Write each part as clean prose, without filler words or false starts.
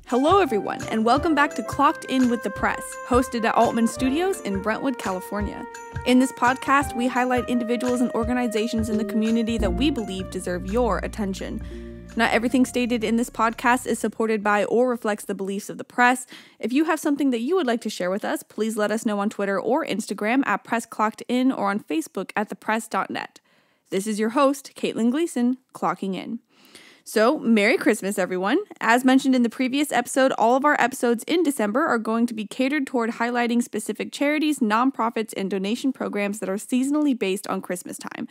Hello everyone, and welcome back to Clocked In with the Press, hosted at Altman Studios in Brentwood, California. In this podcast, we highlight individuals and organizations in the community that we believe deserve your attention. Not everything stated in this podcast is supported by or reflects the beliefs of the press. If you have something that you would like to share with us, please let us know on Twitter or Instagram at PressClockedIn or on Facebook at thepress.net. This is your host, Caitlin Gleason, clocking in. So, Merry Christmas, everyone. As mentioned in the previous episode, all of our episodes in December are going to be catered toward highlighting specific charities, nonprofits, and donation programs that are seasonally based on Christmas time.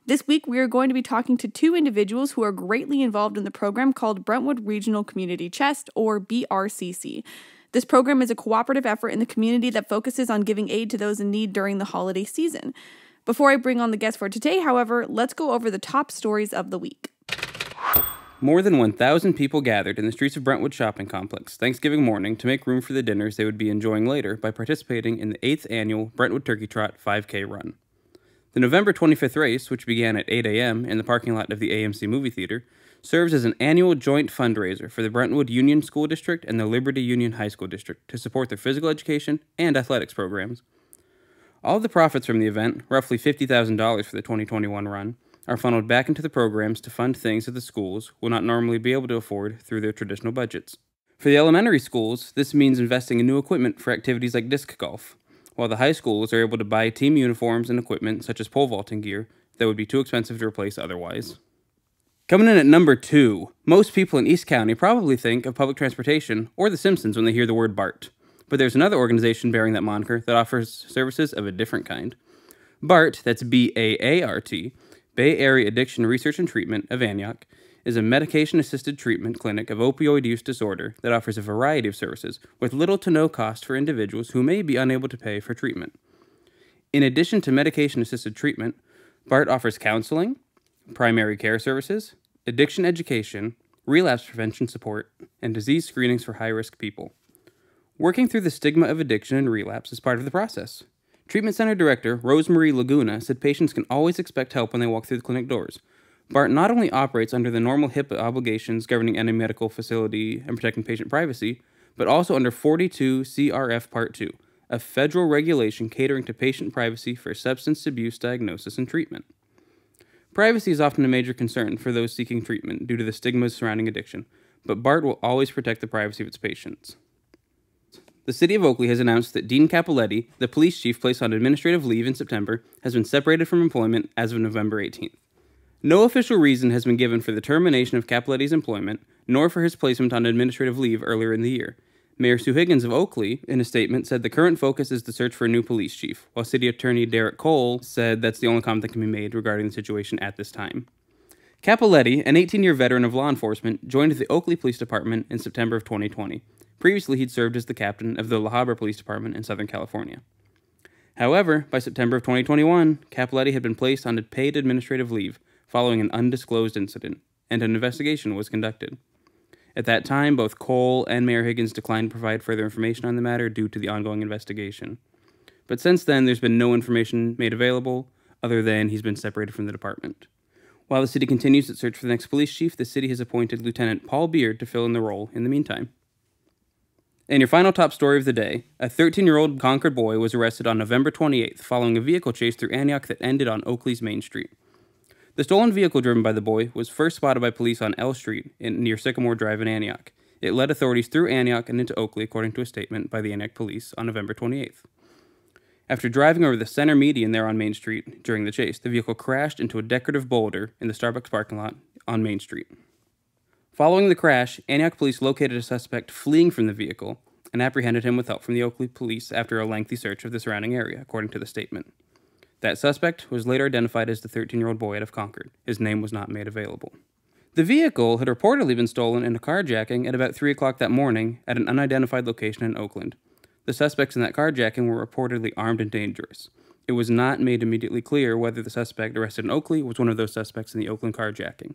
This week, we are going to be talking to two individuals who are greatly involved in the program called Brentwood Regional Community Chest, or BRCC. This program is a cooperative effort in the community that focuses on giving aid to those in need during the holiday season. Before I bring on the guest for today, however, let's go over the top stories of the week. More than 1,000 people gathered in the streets of Brentwood Shopping Complex Thanksgiving morning to make room for the dinners they would be enjoying later by participating in the 8th annual Brentwood Turkey Trot 5K run. The November 25th race, which began at 8 a.m. in the parking lot of the AMC movie theater, serves as an annual joint fundraiser for the Brentwood Union School District and the Liberty Union High School District to support their physical education and athletics programs. All of the profits from the event, roughly $50,000 for the 2021 run, are funneled back into the programs to fund things that the schools will not normally be able to afford through their traditional budgets. For the elementary schools, this means investing in new equipment for activities like disc golf, while the high schools are able to buy team uniforms and equipment such as pole vaulting gear that would be too expensive to replace otherwise. Coming in at number 2, most people in East County probably think of public transportation or The Simpsons when they hear the word BART, but there's another organization bearing that moniker that offers services of a different kind. BART, that's B-A-A-R-T, Bay Area Addiction Research and Treatment of Antioch, is a medication-assisted treatment clinic of opioid use disorder that offers a variety of services with little to no cost for individuals who may be unable to pay for treatment. In addition to medication-assisted treatment, BART offers counseling, primary care services, addiction education, relapse prevention support, and disease screenings for high-risk people. Working through the stigma of addiction and relapse is part of the process. Treatment Center Director Rosemarie Laguna said patients can always expect help when they walk through the clinic doors. BART not only operates under the normal HIPAA obligations governing any medical facility and protecting patient privacy, but also under 42 CRF Part 2, a federal regulation catering to patient privacy for substance abuse diagnosis and treatment. Privacy is often a major concern for those seeking treatment due to the stigmas surrounding addiction, but BART will always protect the privacy of its patients. The City of Oakley has announced that Dean Capoletti, the police chief placed on administrative leave in September, has been separated from employment as of November 18th. No official reason has been given for the termination of Capoletti's employment, nor for his placement on administrative leave earlier in the year. Mayor Sue Higgins of Oakley, in a statement, said the current focus is the search for a new police chief, while City Attorney Derek Cole said that's the only comment that can be made regarding the situation at this time. Capoletti, an 18-year veteran of law enforcement, joined the Oakley Police Department in September of 2020. Previously, he'd served as the captain of the La Habra Police Department in Southern California. However, by September of 2021, Capoletti had been placed on paid administrative leave following an undisclosed incident, and an investigation was conducted. At that time, both Cole and Mayor Higgins declined to provide further information on the matter due to the ongoing investigation. But since then, there's been no information made available, other than he's been separated from the department. While the city continues its search for the next police chief, the city has appointed Lieutenant Paul Beard to fill in the role in the meantime. And your final top story of the day, a 13-year-old Concord boy was arrested on November 28th following a vehicle chase through Antioch that ended on Oakley's Main Street. The stolen vehicle driven by the boy was first spotted by police on L Street near Sycamore Drive in Antioch. It led authorities through Antioch and into Oakley, according to a statement by the Antioch police on November 28th. After driving over the center median there on Main Street during the chase, the vehicle crashed into a decorative boulder in the Starbucks parking lot on Main Street. Following the crash, Antioch police located a suspect fleeing from the vehicle and apprehended him with help from the Oakley police after a lengthy search of the surrounding area, according to the statement. That suspect was later identified as the 13-year-old boy out of Concord. His name was not made available. The vehicle had reportedly been stolen in a carjacking at about 3 o'clock that morning at an unidentified location in Oakland. The suspects in that carjacking were reportedly armed and dangerous. It was not made immediately clear whether the suspect arrested in Oakley was one of those suspects in the Oakland carjacking.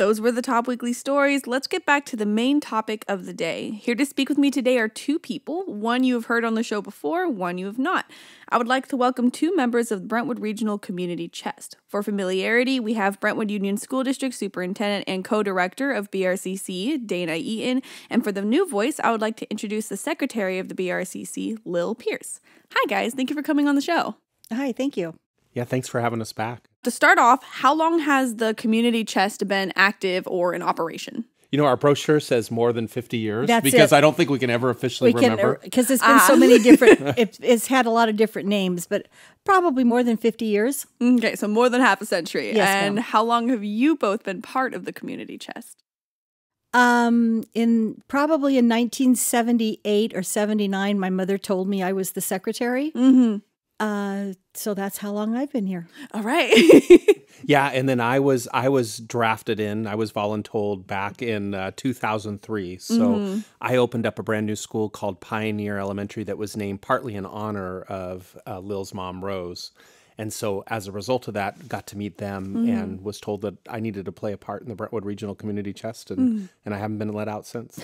Those were the top weekly stories. Let's get back to the main topic of the day. Here to speak with me today are two people. One you have heard on the show before, one you have not. I would like to welcome two members of the Brentwood Regional Community Chest. For familiarity, we have Brentwood Union School District Superintendent and Co-Director of BRCC, Dana Eaton. And for the new voice, I would like to introduce the Secretary of the BRCC, Lill Pierce. Hi, guys. Thank you for coming on the show. Hi, thank you. Yeah, thanks for having us back. To start off, how long has the Community Chest been active or in operation? You know, our brochure says more than 50 years That's because it. I don't think we can ever officially remember. Because it's been so many different, it's had a lot of different names, but probably more than 50 years. Okay, so more than half a century. Yes, and ma'am. how long have you both been part of the Community Chest? Probably in 1978 or 79, my mother told me I was the secretary. So that's how long I've been here. All right. Yeah, and then I was drafted in. I was voluntold back in 2003. So I opened up a brand new school called Pioneer Elementary that was named partly in honor of Lil's mom, Rose. And so as a result of that, got to meet them and was told that I needed to play a part in the Brentwood Regional Community Chest, and I haven't been let out since.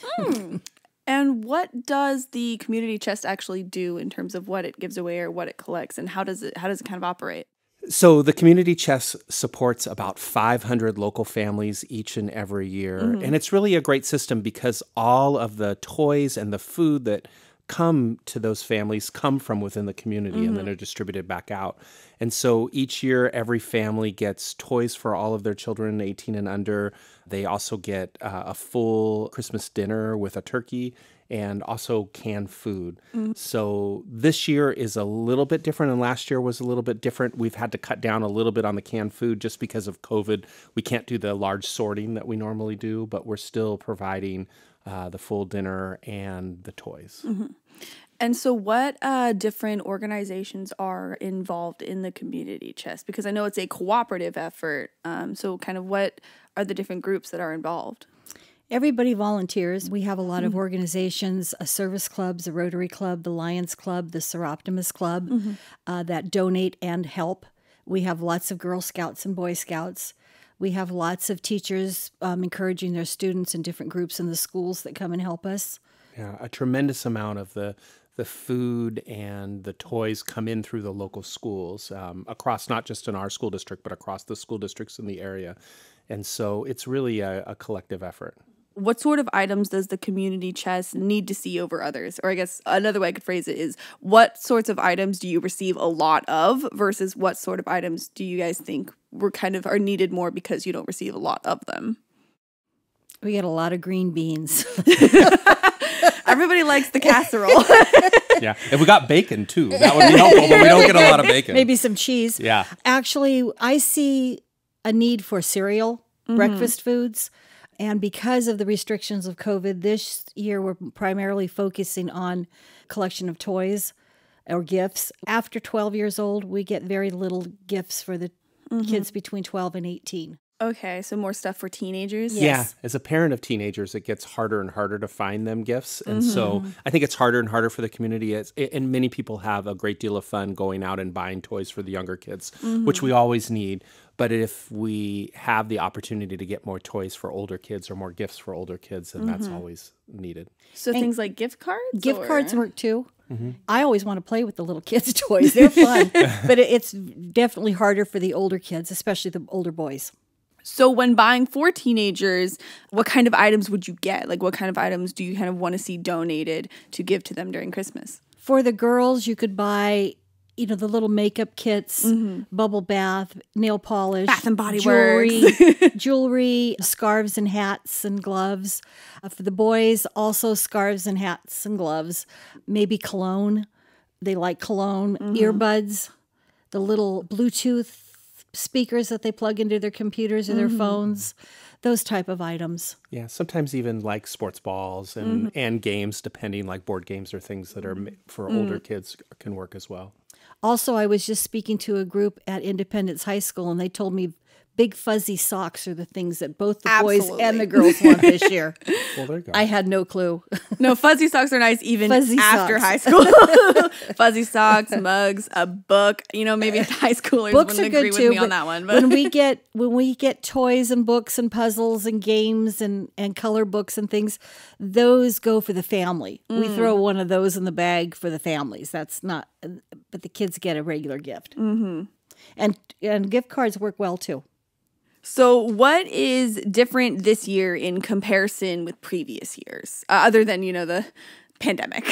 And what does the Community Chest actually do in terms of what it gives away or what it collects, and how does it kind of operate? So the Community Chest supports about 500 local families each and every year. And it's really a great system because all of the toys and the food that come to those families come from within the community and then are distributed back out. And so each year, every family gets toys for all of their children 18 and under. They also get a full Christmas dinner with a turkey and also canned food. So this year is a little bit different, and last year was a little bit different. We've had to cut down a little bit on the canned food just because of COVID. We can't do the large sorting that we normally do, but we're still providing the full dinner and the toys. And so what different organizations are involved in the Community Chest? Because I know it's a cooperative effort. So kind of what are the different groups that are involved? Everybody volunteers. We have a lot of organizations, service clubs, the Rotary Club, the Lions Club, the Seroptimus Club that donate and help. We have lots of Girl Scouts and Boy Scouts. We have lots of teachers encouraging their students in different groups in the schools that come and help us. Yeah, a tremendous amount of the food and the toys come in through the local schools across, not just in our school district, but across the school districts in the area. And so it's really a collective effort. What sort of items does the Community Chest need to see over others? Or I guess another way I could phrase it is, what sorts of items do you receive a lot of versus what sort of items do you guys think are needed more because you don't receive a lot of them? We get a lot of green beans. Everybody likes the casserole. Yeah, if we got bacon too, that would be helpful, but we don't get a lot of bacon. Maybe some cheese. Yeah. Actually, I see a need for cereal, breakfast foods. And because of the restrictions of COVID, this year we're primarily focusing on collection of toys or gifts. After 12 years old, we get very little gifts for the kids between 12 and 18. Okay, so more stuff for teenagers? Yes. Yeah, as a parent of teenagers, it gets harder and harder to find them gifts. And so I think it's harder and harder for the community. And many people have a great deal of fun going out and buying toys for the younger kids, which we always need. But if we have the opportunity to get more toys for older kids or more gifts for older kids, then that's always needed. So things like gift cards? Gift cards work too. I always want to play with the little kids' toys. They're fun. But it's definitely harder for the older kids, especially the older boys. So when buying for teenagers, what kind of items would you get? Like what kind of items do you kind of want to see donated to give to them during Christmas? For the girls, you could buy, the little makeup kits, bubble bath, nail polish, Bath and Body jewelry, scarves and hats and gloves. For the boys, also scarves and hats and gloves. Maybe cologne. They like cologne. Earbuds, the little Bluetooth speakers that they plug into their computers or their phones, those type of items. Yeah, sometimes even like sports balls and games, depending, like board games or things that are for older kids can work as well. Also, I was just speaking to a group at Independence High School, and they told me big fuzzy socks are the things that both the boys Absolutely. and the girls want this year. Well, there you go. I had no clue. No, fuzzy socks are nice even Fuzzy after socks. high school. Fuzzy socks, mugs, a book. You know, maybe high schoolers Books wouldn't are agree good with too. me on But that one. But when we get toys and books and puzzles and games and color books and things, those go for the family. We throw one of those in the bag for the families. That's not, but the kids get a regular gift. Mm-hmm. And gift cards work well too. So what is different this year in comparison with previous years, other than, the pandemic?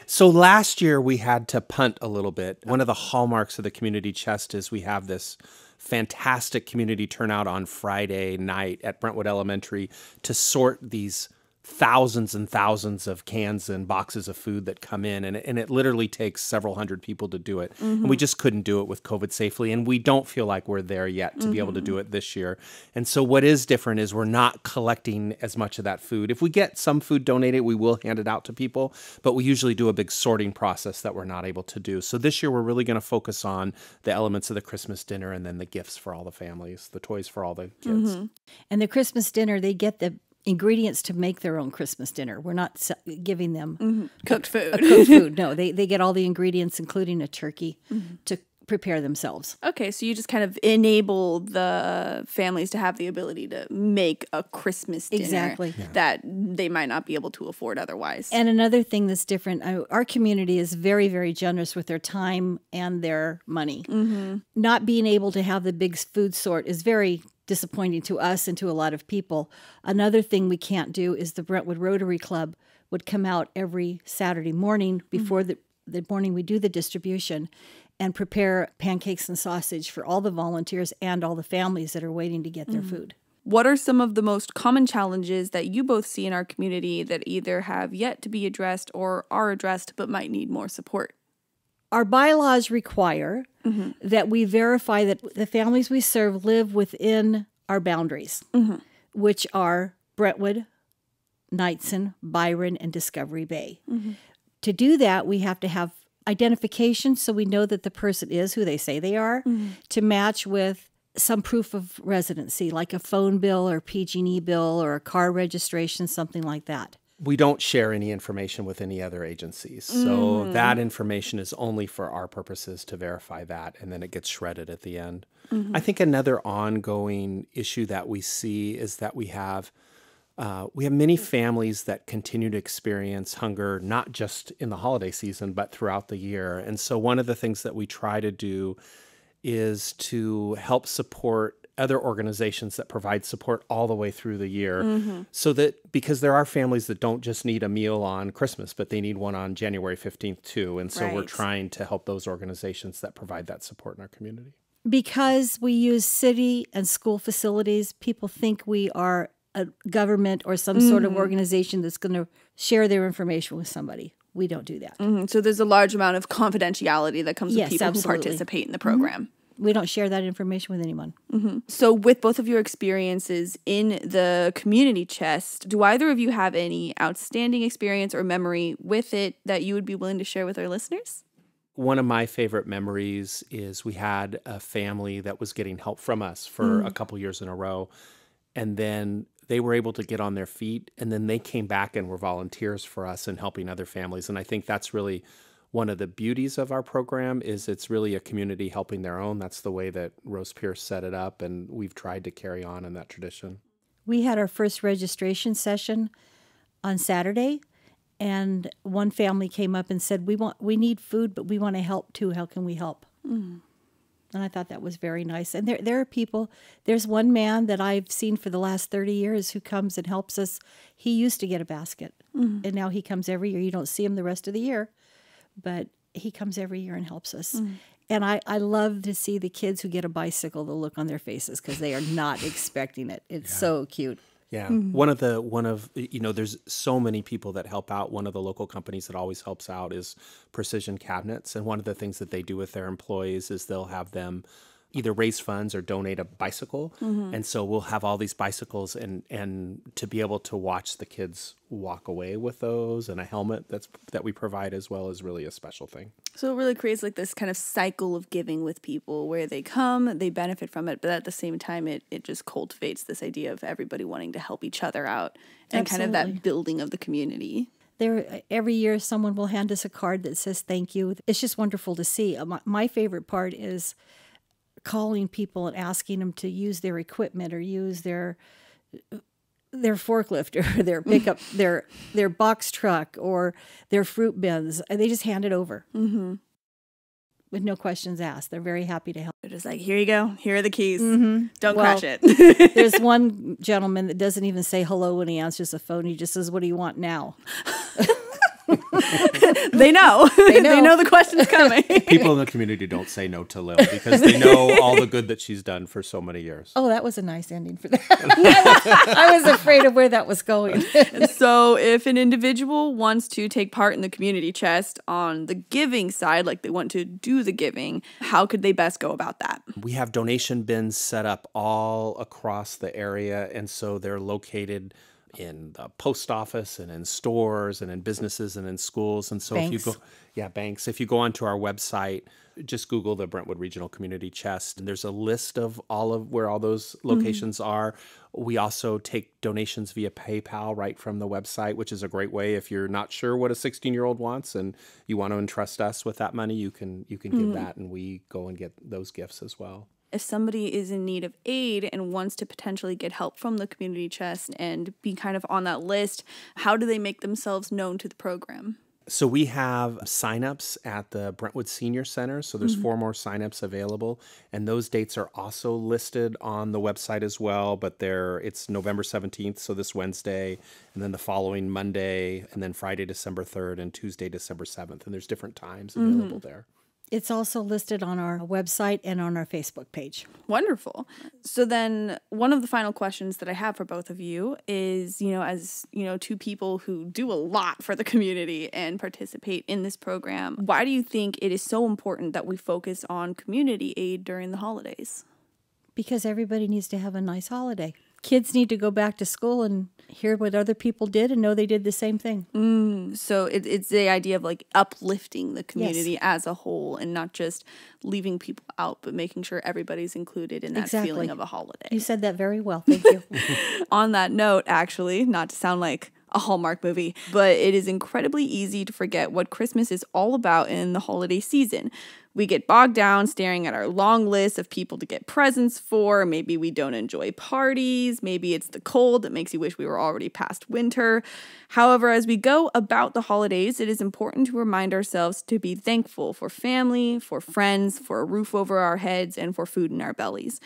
So last year we had to punt a little bit. One of the hallmarks of the community chest is we have this fantastic community turnout on Friday night at Brentwood Elementary to sort these thousands and thousands of cans and boxes of food that come in. And it literally takes several hundred people to do it. And we just couldn't do it with COVID safely. And we don't feel like we're there yet to be able to do it this year. And so what is different is we're not collecting as much of that food. If we get some food donated, we will hand it out to people. But we usually do a big sorting process that we're not able to do. So this year we're really going to focus on the elements of the Christmas dinner and then the gifts for all the families, the toys for all the kids. And the Christmas dinner, they get the ingredients to make their own Christmas dinner. We're not giving them Cooked food. cooked food. No, they get all the ingredients, including a turkey, to prepare themselves. Okay, so you just kind of enable the families to have the ability to make a Christmas dinner Exactly. that they might not be able to afford otherwise. And another thing that's different, our community is very, very generous with their time and their money. Not being able to have the big food sort is very disappointing to us and to a lot of people. Another thing we can't do is the Brentwood Rotary Club would come out every Saturday morning before the morning we do the distribution and prepare pancakes and sausage for all the volunteers and all the families that are waiting to get their food. What are some of the most common challenges that you both see in our community that either have yet to be addressed or are addressed but might need more support? Our bylaws require that we verify that the families we serve live within our boundaries, which are Brentwood, Knightson, Byron, and Discovery Bay. To do that, we have to have identification so we know that the person is who they say they are, to match with some proof of residency, like a phone bill or PG&E bill or a car registration, something like that. We don't share any information with any other agencies. So that information is only for our purposes to verify that, and then it gets shredded at the end. I think another ongoing issue that we see is that we have many families that continue to experience hunger, not just in the holiday season, but throughout the year. And so one of the things that we try to do is to help support other organizations that provide support all the way through the year, so that because there are families that don't just need a meal on Christmas, but they need one on January 15th too. And so we're trying to help those organizations that provide that support in our community. Because we use city and school facilities, people think we are a government or some sort of organization that's going to share their information with somebody. We don't do that. So there's a large amount of confidentiality that comes with Yes, people absolutely. who participate in the program. We don't share that information with anyone. So with both of your experiences in the community chest, do either of you have any outstanding experience or memory with it that you would be willing to share with our listeners? One of my favorite memories is we had a family that was getting help from us for a couple years in a row. And then they were able to get on their feet, and then they came back and were volunteers for us and helping other families. And I think that's really one of the beauties of our program, is it's really a community helping their own. That's the way that Lill Pierce set it up, and we've tried to carry on in that tradition. We had our first registration session on Saturday, and one family came up and said, we need food, but we want to help too. How can we help? And I thought that was very nice. And there are people, there's one man that I've seen for the last 30 years who comes and helps us. He used to get a basket, and now he comes every year. You don't see him the rest of the year, but he comes every year and helps us. And I love to see the kids who get a bicycle, the look on their faces, because they are not expecting it. It's so cute. Yeah. There's so many people that help out. One of the local companies that always helps out is Precision Cabinets. And one of the things that they do with their employees is they'll have them either raise funds or donate a bicycle. And so we'll have all these bicycles, and to be able to watch the kids walk away with those and a helmet that we provide as well is really a special thing. So it really creates like this kind of cycle of giving with people where they come, they benefit from it, but at the same time, it just cultivates this idea of everybody wanting to help each other out and kind of that building of the community. Every year someone will hand us a card that says thank you. It's just wonderful to see. My favorite part is calling people and asking them to use their equipment or use their forklift or their pickup, their box truck or their fruit bins. And they just hand it over with no questions asked. They're very happy to help. They're just like, here you go. Here are the keys. Don't crash it. There's one gentleman that doesn't even say hello when he answers the phone. He just says, what do you want now? They know. They know the question's coming. People in the community don't say no to Lill because they know all the good that she's done for so many years. Oh, that was a nice ending for that. I was afraid of where that was going. So if an individual wants to take part in the community chest on the giving side, like they want to do the giving, how could they best go about that? We have donation bins set up all across the area, and so they're located in the post office and in stores and in businesses and in schools. And so banks. if you go, banks. If you go onto our website, just Google the Brentwood Regional Community Chest, and there's a list of where all those locations are. We also take donations via PayPal right from the website, which is a great way. If you're not sure what a 16-year-old wants and you want to entrust us with that money, you can give that, and we go and get those gifts as well. If somebody is in need of aid and wants to potentially get help from the community chest and be kind of on that list, how do they make themselves known to the program? So we have signups at the Brentwood Senior Center. So there's 4 more signups available. And those dates are also listed on the website as well. But it's November 17th, so this Wednesday, and then the following Monday, and then Friday, December 3rd, and Tuesday, December 7th. And there's different times available there. It's also listed on our website and on our Facebook page. Wonderful. So then one of the final questions that I have for both of you is, as, two people who do a lot for the community and participate in this program, why do you think it is so important that we focus on community aid during the holidays? Because everybody needs to have a nice holiday. Kids need to go back to school and hear what other people did and know they did the same thing. So it's the idea of like uplifting the community as a whole and not just leaving people out, but making sure everybody's included in that feeling of a holiday. You said that very well. Thank you. On that note, actually, not to sound like a Hallmark movie, but it is incredibly easy to forget what Christmas is all about in the holiday season. We get bogged down staring at our long list of people to get presents for. Maybe we don't enjoy parties. Maybe it's the cold that makes you wish we were already past winter. However, as we go about the holidays, it is important to remind ourselves to be thankful for family, for friends, for a roof over our heads, and for food in our bellies.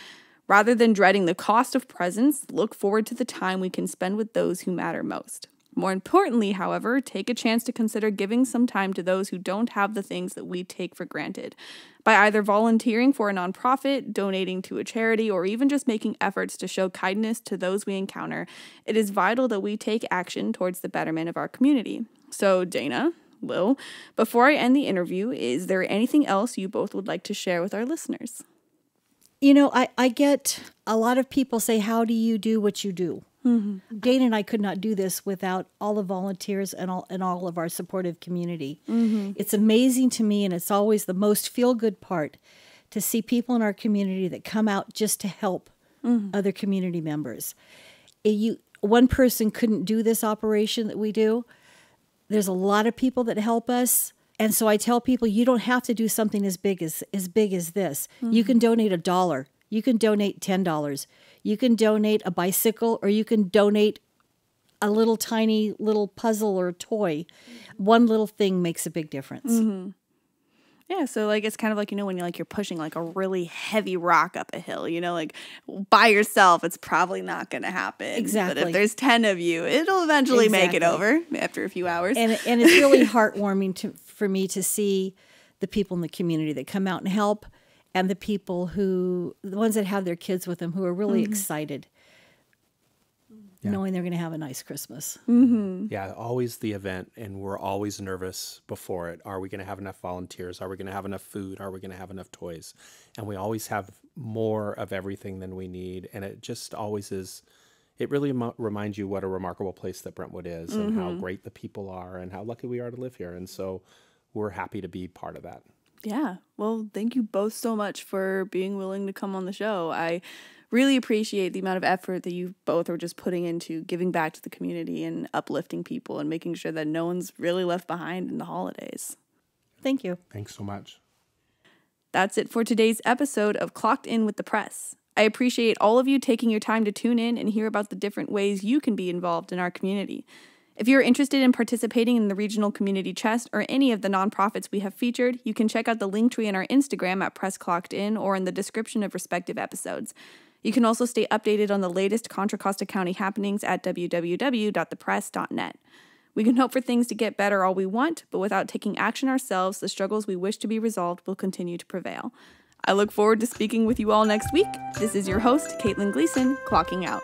Rather than dreading the cost of presents, look forward to the time we can spend with those who matter most. More importantly, however, take a chance to consider giving some time to those who don't have the things that we take for granted. By either volunteering for a nonprofit, donating to a charity, or even just making efforts to show kindness to those we encounter, it is vital that we take action towards the betterment of our community. So, Dana, Lill, before I end the interview, is there anything else you both would like to share with our listeners? I get a lot of people say, how do you do what you do? Dana and I could not do this without all the volunteers and all of our supportive community. It's amazing to me, and it's always the most feel-good part to see people in our community that come out just to help other community members. One person couldn't do this operation that we do. There's a lot of people that help us. And so I tell people, you don't have to do something as big as this. You can donate $1. You can donate $10. You can donate a bicycle, or you can donate a little tiny little puzzle or toy. One little thing makes a big difference. Yeah, so it's kind of like, when you're pushing a really heavy rock up a hill, by yourself, it's probably not going to happen. Exactly. But if there's 10 of you, it'll eventually make it over after a few hours. And it's really heartwarming for me to see the people in the community that come out and help, and the ones that have their kids with them who are really excited. knowing they're going to have a nice Christmas. Yeah, always the event, and we're always nervous before it. Are we going to have enough volunteers? Are we going to have enough food? Are we going to have enough toys? And we always have more of everything than we need, and it just always is. It really reminds you what a remarkable place that Brentwood is, and how great the people are, and how lucky we are to live here. And so we're happy to be part of that. Yeah. Well, thank you both so much for being willing to come on the show. I really appreciate the amount of effort that you both are just putting into giving back to the community and uplifting people and making sure that no one's really left behind in the holidays. Thank you. Thanks so much. That's it for today's episode of Clocked In with the Press. I appreciate all of you taking your time to tune in and hear about the different ways you can be involved in our community. If you're interested in participating in the Regional Community Chest or any of the nonprofits we have featured, you can check out the link tree in our Instagram at PressClockedIn or in the description of respective episodes. You can also stay updated on the latest Contra Costa County happenings at www.thepress.net. We can hope for things to get better all we want, but without taking action ourselves, the struggles we wish to be resolved will continue to prevail. I look forward to speaking with you all next week. This is your host, Caitlin Gleason, clocking out.